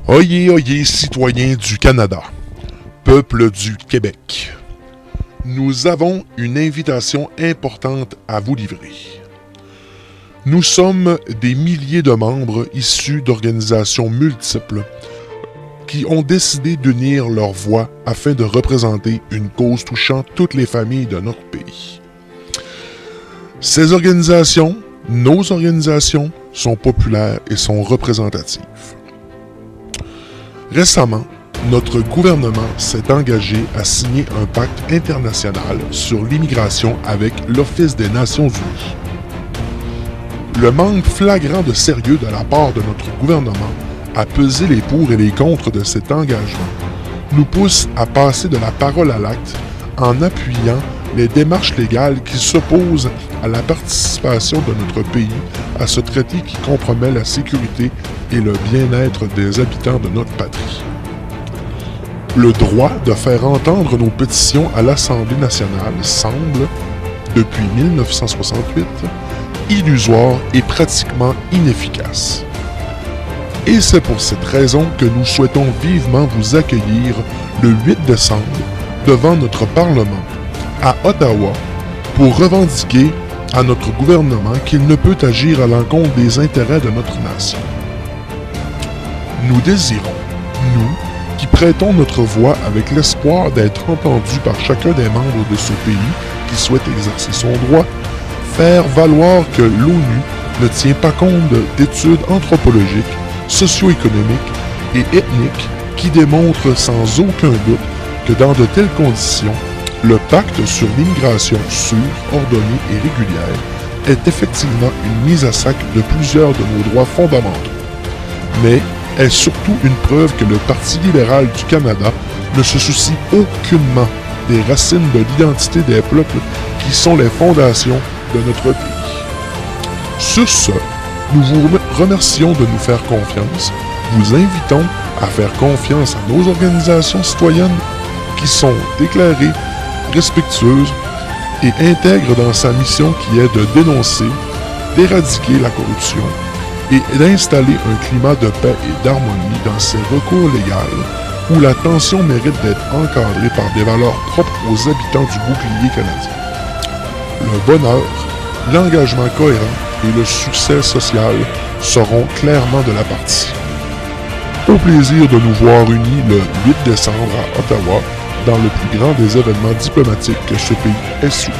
Oyez, oyez, citoyens du Canada, peuple du Québec, nous avons une invitation importante à vous livrer. Nous sommes des milliers de membres issus d'organisations multiples qui ont décidé d'unir leurs voix afin de représenter une cause touchant toutes les familles de notre pays. Ces organisations, nos organisations, sont populaires et sont représentatives. Récemment, notre gouvernement s'est engagé à signer un pacte international sur l'immigration avec l'Office des Nations Unies. Le manque flagrant de sérieux de la part de notre gouvernement à peser les pour et les contre de cet engagement nous pousse à passer de la parole à l'acte en appuyant les démarches légales qui s'opposent à la participation de notre pays à ce traité qui compromet la sécurité et le bien-être des habitants de notre patrie. Le droit de faire entendre nos pétitions à l'Assemblée nationale semble, depuis 1968, illusoire et pratiquement inefficace. Et c'est pour cette raison que nous souhaitons vivement vous accueillir le 8 décembre devant notre Parlement, à Ottawa, pour revendiquer à notre gouvernement qu'il ne peut agir à l'encontre des intérêts de notre nation. Nous désirons, nous, qui prêtons notre voix avec l'espoir d'être entendus par chacun des membres de ce pays qui souhaite exercer son droit, faire valoir que l'ONU ne tient pas compte d'études anthropologiques, socio-économiques et ethniques qui démontrent sans aucun doute que dans de telles conditions, le pacte sur l'immigration sûre, ordonnée et régulière est effectivement une mise à sac de plusieurs de nos droits fondamentaux, mais est surtout une preuve que le Parti libéral du Canada ne se soucie aucunement des racines de l'identité des peuples qui sont les fondations de notre pays. Sur ce, nous vous remercions de nous faire confiance, vous invitons à faire confiance à nos organisations citoyennes qui sont déclarées respectueuses et intègres dans sa mission qui est de dénoncer, d'éradiquer la corruption et d'installer un climat de paix et d'harmonie dans ses recours légaux où la tension mérite d'être encadrée par des valeurs propres aux habitants du bouclier canadien. Le bonheur, l'engagement cohérent et le succès social seront clairement de la partie. Au plaisir de nous voir unis le 8 décembre à Ottawa dans le plus grand des événements diplomatiques que ce pays ait soutenu.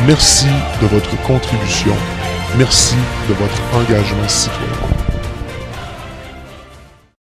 Merci de votre contribution. Merci de votre engagement citoyen.